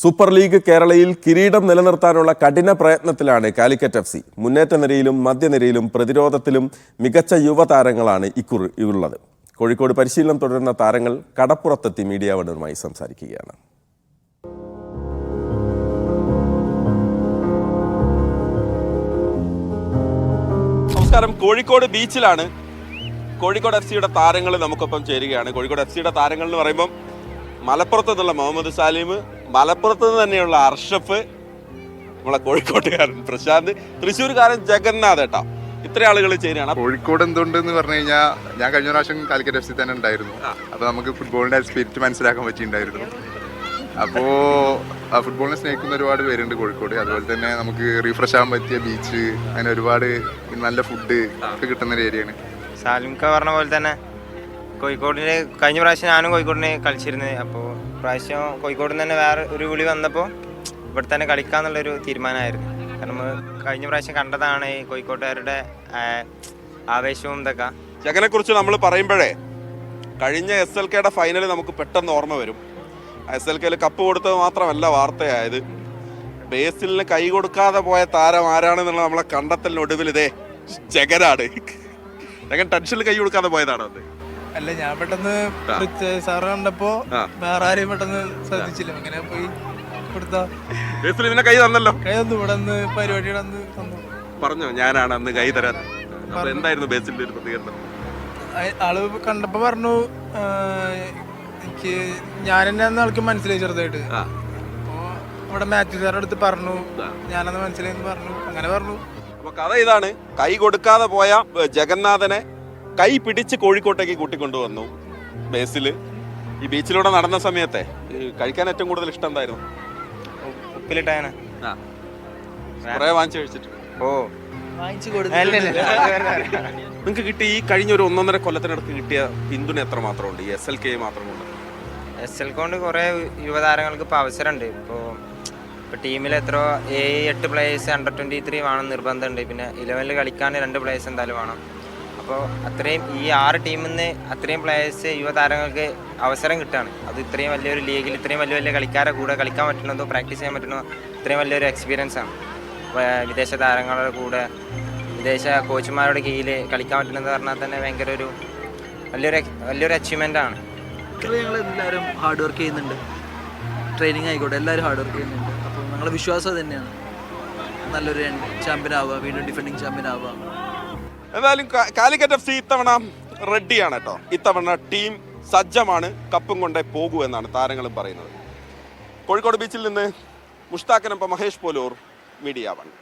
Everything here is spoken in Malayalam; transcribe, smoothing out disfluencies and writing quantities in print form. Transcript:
സൂപ്പർ ലീഗ് കേരളയിൽ കിരീടം നിലനിർത്താനുള്ള കഠിന പ്രയത്നത്തിലാണ് കാലിക്കറ്റ് FC. മുന്നേറ്റ നിരയിലും മധ്യനിരയിലും പ്രതിരോധത്തിലും മികച്ച യുവതാരങ്ങളാണ് ഇക്കുള്ളത്. കോഴിക്കോട് പരിശീലനം തുടരുന്ന താരങ്ങൾ കടപ്പുറത്തെത്തി മീഡിയ വണ്ണുമായി സംസാരിക്കുകയാണ്. നമസ്കാരം, കോഴിക്കോട് ബീച്ചിലാണ്. കോഴിക്കോട് FCയുടെ താരങ്ങൾ നമുക്കൊപ്പം ചേരുകയാണ്. കോഴിക്കോട് FCയുടെ താരങ്ങൾ എന്ന് പറയുമ്പം മലപ്പുറത്ത് നിന്നുള്ള മുഹമ്മദ് സാലിം, മലപ്പുറത്ത് നിന്ന് തന്നെയുള്ള അർഷഫ്, നമ്മളെ കോഴിക്കോട്ടുകാരൻ പ്രശാന്ത്, തൃശ്ശൂർകാരൻ ജഗന്നാഥ്. ഏട്ടാ, ഇത്ര ആളുകൾ ചേരുകയാണ്. കോഴിക്കോട് എന്തുകൊണ്ടെന്ന് പറഞ്ഞു കഴിഞ്ഞാൽ ഞാൻ കഴിഞ്ഞ പ്രാവശ്യം കാലിക്കറ്റ് FC തന്നെ ഉണ്ടായിരുന്നു. അപ്പോൾ നമുക്ക് ഫുട്ബോളിന്റെ സ്പിരിറ്റ് മനസ്സിലാക്കാൻ പറ്റിയിട്ടുണ്ടായിരുന്നു. അപ്പോൾ ആ ഫുട്ബോളിനെ സ്നേഹിക്കുന്ന ഒരുപാട് പേരുണ്ട് കോഴിക്കോട്. അതുപോലെ തന്നെ നമുക്ക് റീഫ്രഷ് ആകാൻ പറ്റിയ ബീച്ച്, അങ്ങനെ ഒരുപാട് നല്ല ഫുഡ് ഒക്കെ കിട്ടുന്ന ഒരു ഏരിയയാണ്. സാലിംക പറഞ്ഞ പോലെ തന്നെ കോഴിക്കോടിന് കഴിഞ്ഞ പ്രാവശ്യം ഞാനും കോഴിക്കോടിന് കളിച്ചിരുന്നത്. അപ്പോൾ പ്രാവശ്യം കോഴിക്കോട് നിന്ന് തന്നെ വേറെ ഒരു വിളി വന്നപ്പോൾ ഇവിടെ തന്നെ കളിക്കാന്നുള്ളൊരു തീരുമാനമായിരുന്നു. കാരണം കഴിഞ്ഞ പ്രാവശ്യം കണ്ടതാണ് ഈ കോഴിക്കോട്ടുകാരുടെ ആവേശവും ഇതൊക്കെ. ജഗനെ കുറിച്ച് നമ്മൾ പറയുമ്പോഴേ കഴിഞ്ഞ SLKയുടെ ഫൈനൽ നമുക്ക് പെട്ടെന്ന് ഓർമ്മ വരും. SLKയിൽ കപ്പ് കൊടുത്തത് മാത്രമല്ല വാർത്തയായത്, ബേസിലിന് കൈ കൊടുക്കാതെ പോയ താരം ആരാണെന്നുള്ള നമ്മളെ കണ്ടെത്തലിനൊടുവിൽ ഇതേ ജഗനാണ്. ജഗൻ ടെൻഷനിൽ കൈ കൊടുക്കാതെ പോയതാണോ അത്? അല്ല, ഞാൻ പെട്ടെന്ന് സാറ് കണ്ടപ്പോ വേറെ ആരെയും പെട്ടെന്ന് ശ്രദ്ധിച്ചില്ല. അങ്ങനെ പോയി കൊടുത്ത ബേസിൽ കൈ തന്നല്ലോ. കൈ തന്നു, ഇവിടെ നിന്ന് പരിപാടിയുടെ അന്ന് തന്നു. പറഞ്ഞോ ഞാനാണ് അന്ന് കൈ തരാൻ. എന്തായിരുന്നു ബേസിലിന്റെ ഒരു പ്രതികരണം? ആള് കണ്ടപ്പോ പറഞ്ഞു, എനിക്ക് ഞാൻ തന്നെ അന്ന് ആൾക്ക് മനസ്സിലായി ചെറുതായിട്ട്. അപ്പോ ഇവിടെ മാത്യു സാറുടെ അടുത്ത് പറഞ്ഞു, ഞാനന്ന് മനസ്സിലായെന്ന് പറഞ്ഞു. അങ്ങനെ പറഞ്ഞു. അപ്പൊ കഥ ഇതാണ്, കൈ കൊടുക്കാതെ പോയ ജഗന്നാഥനെ കൈ പിടിച്ച് കോഴിക്കോട്ടേക്ക് കൂട്ടിക്കൊണ്ടുവന്നു ബേസിൽ. ഈ ബീച്ചിലൂടെ നടന്ന സമയത്തെ കഴിക്കാൻ ഏറ്റവും കൂടുതൽ ഇഷ്ടം എന്തായിരുന്നു? ഉപ്പിലിട്ടാണ് കുറെ വാങ്ങിച്ചു കഴിച്ചിട്ട്. ഓ, നിങ്ങൾക്ക് കിട്ടിയ ഈ കഴിഞ്ഞ ഒരു 1.5 കൊല്ലത്തിനടുത്ത് കിട്ടിയ പിന്തുണ എത്ര മാത്രമുണ്ട് ഈ SLK മാത്രം കൊണ്ട്? SLK കൊണ്ട് കുറേ യുവതാരങ്ങൾക്ക് ഇപ്പോൾ അവസരമുണ്ട്. ഇപ്പോൾ ടീമിൽ എത്ര 7-8 പ്ലേയേഴ്സ് Under-23 വേണം നിർബന്ധമുണ്ട്. പിന്നെ 11 കളിക്കാൻ 2 പ്ലേയേഴ്സ് എന്തായാലും വേണം. അപ്പോൾ അത്രയും ഈ 6 ടീമിൽ നിന്ന് അത്രയും പ്ലേയേഴ്സ് യുവതാരങ്ങൾക്ക് അവസരം കിട്ടുകയാണ്. അത് ഇത്രയും വലിയൊരു ലീഗിൽ ഇത്രയും വലിയ കളിക്കാരെ കൂടെ കളിക്കാൻ പറ്റുന്നതോ പ്രാക്ടീസ് ചെയ്യാൻ പറ്റുന്നതോ ഇത്രയും വലിയൊരു എക്സ്പീരിയൻസ് ആണ്. വിദേശ താരങ്ങളുടെ കൂടെ വിദേശ കോച്ചുമാരുടെ കീഴിൽ കളിക്കാൻ പറ്റുന്നത് പറഞ്ഞാൽ തന്നെ ഭയങ്കര ഒരു വലിയൊരു അച്ചീവ്മെൻ്റ് ആണ്. ഞങ്ങൾ എല്ലാവരും ഹാർഡ് വർക്ക് ചെയ്യുന്നുണ്ട്. ട്രെയിനിങ് ആയിക്കോട്ടെ, എല്ലാവരും ഹാർഡ് വർക്ക് ചെയ്യുന്നുണ്ട്. അപ്പോൾ ഞങ്ങളുടെ വിശ്വാസം തന്നെയാണ് നല്ലൊരു ചാമ്പ്യൻ ആവുക, വീണ്ടും ഡിഫെൻഡിങ് ചാമ്പ്യൻ ആവുക. എന്തായാലും കാലിക്കറ്റ് FC ഇത്തവണ റെഡിയാണ് കേട്ടോ. ഇത്തവണ ടീം സജ്ജമാണ്, കപ്പും കൊണ്ടേ പോകൂ എന്നാണ് താരങ്ങളും പറയുന്നത്. കോഴിക്കോട് ബീച്ചിൽ നിന്ന് മുഷ്താഖിനൊപ്പം മഹേഷ് പോലൂർ, മീഡിയ 1.